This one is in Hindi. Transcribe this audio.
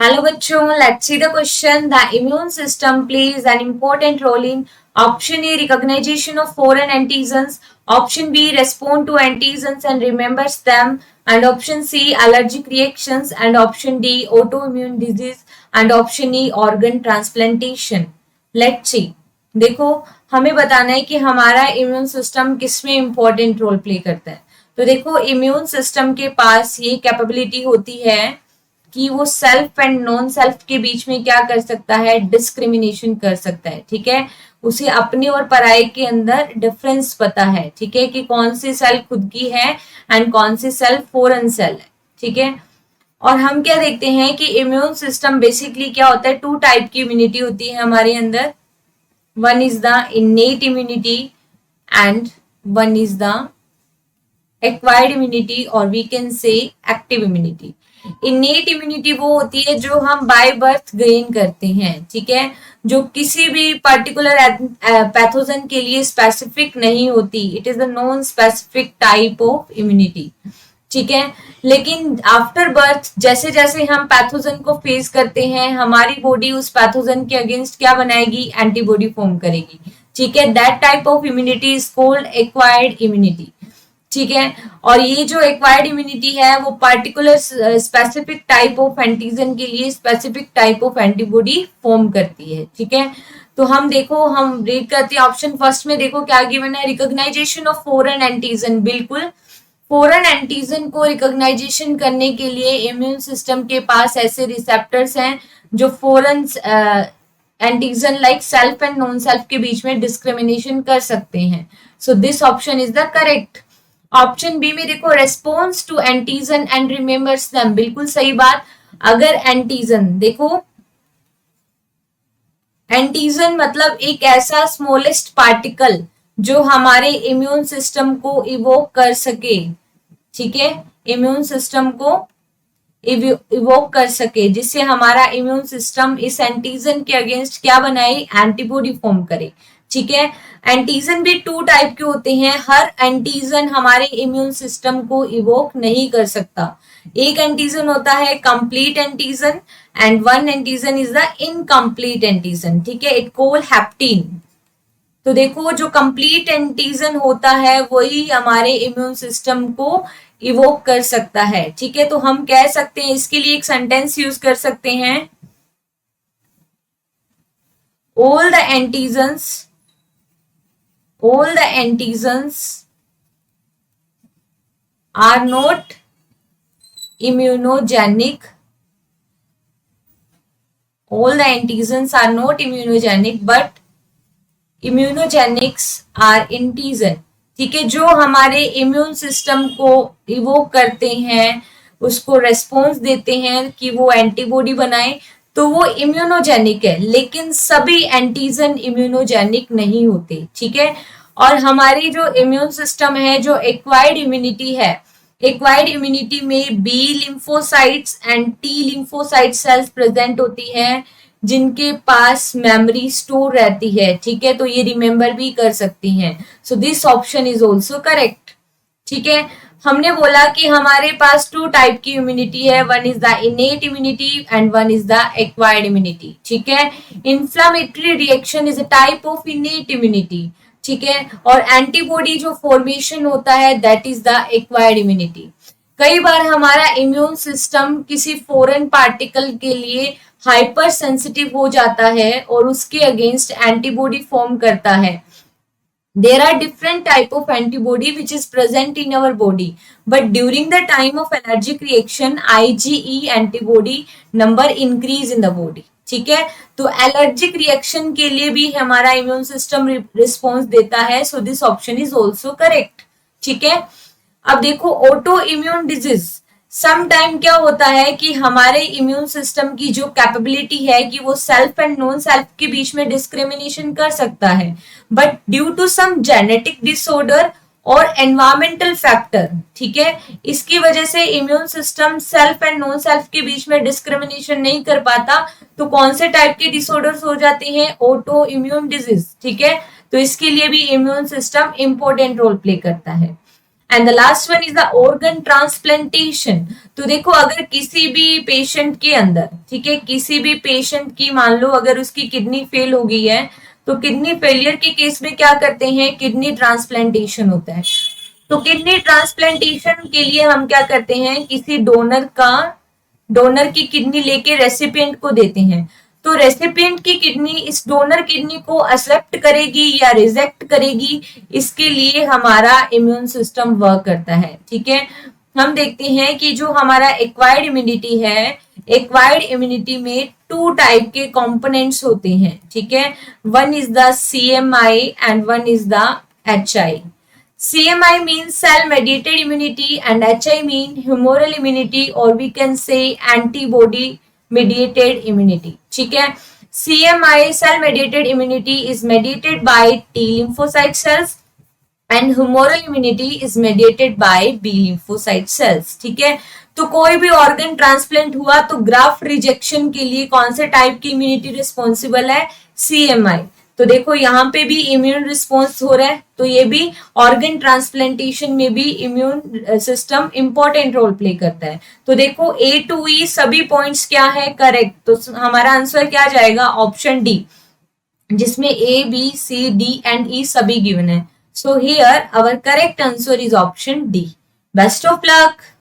Hello बच्चों, let's see the question. The immune system plays an important role in option A recognition of foreign antigens, option B respond to antigens and remembers them, and option C allergic reactions, and option D autoimmune disease, and option E organ transplantation. Let's see. देखो, हमें बताना है कि हमारा इम्यून सिस्टम किसमें इंपॉर्टेंट रोल प्ले करता है। तो देखो, इम्यून सिस्टम के पास ये कैपेबिलिटी होती है कि वो सेल्फ एंड नॉन सेल्फ के बीच में क्या कर सकता है, डिस्क्रिमिनेशन कर सकता है। ठीक है, उसे अपने और पराये के अंदर डिफरेंस पता है। ठीक है, कि कौन सी सेल खुद की है एंड कौन सी सेल फॉरेन सेल है। ठीक है, और हम क्या देखते हैं कि इम्यून सिस्टम बेसिकली क्या होता है, टू टाइप की इम्यूनिटी होती है हमारे अंदर। One is the innate immunity and one is the acquired immunity और we can say active immunity. Innate immunity वो होती है जो हम बाय बर्थ गेन करते हैं। ठीक है, जो किसी भी पर्टिकुलर पैथोजन के लिए स्पेसिफिक नहीं होती। It is the non specific type of immunity. ठीक है, लेकिन आफ्टर बर्थ जैसे जैसे हम पैथोजन को फेस करते हैं, हमारी बॉडी उस पैथोजन के अगेंस्ट क्या बनाएगी, एंटीबॉडी फॉर्म करेगी। ठीक है, that type of immunity is called acquired immunity. ठीक है, और ये जो एक्वायर्ड इम्यूनिटी है वो particular specific type of antigen के लिए specific type of antibody form करती है। ठीक है, तो हम देखो, हम रीड करते हैं ऑप्शन फर्स्ट में। देखो क्या गिवन है, रिकॉग्नाइजेशन ऑफ फॉरेन एंटीजन। बिल्कुल, फॉरेन एंटीजन को रिकॉग्नाइजेशन करने के लिए इम्यून सिस्टम के पास ऐसे रिसेप्टर्स हैं जो foreign antigen like self and non self के बीच में डिस्क्रिमिनेशन कर सकते हैं। So this option is the correct. Option B में देखो, response to antigen and remembers them. बिल्कुल सही बात। अगर एंटीजन, देखो एंटीजन मतलब एक ऐसा स्मॉलेस्ट पार्टिकल जो हमारे इम्यून सिस्टम को इवोक कर सके। ठीक है, इम्यून सिस्टम को इवोक कर सके, जिससे हमारा इम्यून सिस्टम इस एंटीजन के अगेंस्ट क्या बनाए, एंटीबॉडी फॉर्म करे। ठीक है, एंटीजन भी टू टाइप के होते हैं। हर एंटीजन हमारे इम्यून सिस्टम को इवोक नहीं कर सकता। एक एंटीजन होता है complete antigen and one antigen is the incomplete antigen. ठीक है, इट कॉल हैप्टीन। तो देखो, जो कंप्लीट एंटीजन होता है वही हमारे इम्यून सिस्टम को इवोक कर सकता है। ठीक है, तो हम कह सकते हैं, इसके लिए एक सेंटेंस यूज कर सकते हैं, all the antigens are not immunogenic. All the antigens are not immunogenic, but immunogenics are antigen. ठीक है, जो हमारे इम्यून सिस्टम को इवोक करते हैं, उसको रेस्पॉन्स देते हैं कि वो एंटीबॉडी बनाए, तो वो इम्यूनोजेनिक है। लेकिन सभी एंटीजन इम्यूनोजेनिक नहीं होते। ठीक है, और हमारी जो इम्यून सिस्टम है, जो एक्वायर्ड इम्यूनिटी है, एक्वायर्ड इम्यूनिटी में B lymphocytes and T lymphocyte cells present होती हैं, जिनके पास मेमोरी स्टोर रहती है। ठीक है, तो ये रिमेम्बर भी कर सकती हैं। So this option is also correct. ठीक है, हमने बोला कि हमारे पास टू टाइप की इम्यूनिटी है, one is the innate immunity and one is the acquired immunity. ठीक है, inflammatory reaction is a type of innate immunity. ठीक है, और एंटीबॉडी जो फॉर्मेशन होता है that is the acquired immunity. कई बार हमारा इम्यून सिस्टम किसी फॉरेन पार्टिकल के लिए हाइपर सेंसिटिव हो जाता है और उसके अगेंस्ट एंटीबॉडी फॉर्म करता है। There are different type of antibody which is present in our body, but during the time of allergic reaction, IgE antibody number increase in the body. ठीक है, तो एलर्जिक रिएक्शन के लिए भी हमारा इम्यून सिस्टम रिस्पॉन्स देता है। So this option is also correct. ठीक है, अब देखो, auto immune disease. Some time क्या होता है कि हमारे इम्यून सिस्टम की जो कैपेबिलिटी है कि वो सेल्फ एंड नॉन सेल्फ के बीच में डिस्क्रिमिनेशन कर सकता है, but due to some genetic disorder और एनवायरमेंटल फैक्टर, ठीक है, इसकी वजह से immune system self and non self के बीच में डिस्क्रिमिनेशन नहीं कर पाता। तो कौन से टाइप के डिसऑर्डर्स हो जाते हैं, ऑटो इम्यून डिजीज। ठीक है, तो इसके लिए भी immune system important role play करता है। And the last one is the organ transplantation. तो देखो अगर किसी भी पेशेंट के अंदर, ठीक है, किसी भी पेशेंट की मान लो अगर उसकी किडनी फेल हो गई है, तो किडनी फेलियर के केस में क्या करते हैं, किडनी ट्रांसप्लांटेशन होता है। तो किडनी ट्रांसप्लांटेशन के लिए हम क्या करते हैं, किसी डोनर की किडनी लेके रेसिपिएंट को देते हैं। तो रेसिपिएंट की किडनी इस डोनर किडनी को एक्सेप्ट करेगी या रिजेक्ट करेगी, इसके लिए हमारा इम्यून सिस्टम वर्क करता है। ठीक है, हम देखते हैं कि जो हमारा एक्वायर्ड इम्यूनिटी है, एक्वायर्ड इम्यूनिटी में 2 टाइप के कंपोनेंट्स होते हैं। ठीक है, one is the CMI and one is the HI। CMI means cell mediated immunity and HI mean humoral immunity or we can say antibody mediated immunity। ठीक है, CMI cell mediated immunity is mediated by T lymphocyte cells and humoral immunity is mediated by B lymphocyte cells। ठीक है, तो कोई भी ऑर्गन ट्रांसप्लांट हुआ तो ग्राफ्ट रिजेक्शन के लिए कौन से टाइप की इम्यूनिटी रिस्पॉन्सिबल है, CMI। तो देखो यहाँ पे भी इम्यून रिस्पॉन्स हो रहा है, तो ये भी ऑर्गन ट्रांसप्लांटेशन में भी immune system important role play करता है। तो देखो A to E सभी पॉइंट्स क्या है, करेक्ट। तो हमारा आंसर क्या जाएगा, ऑप्शन डी, जिसमें A, B, C, D and E सभी गिवन है। So here our correct answer is option D. Best of luck.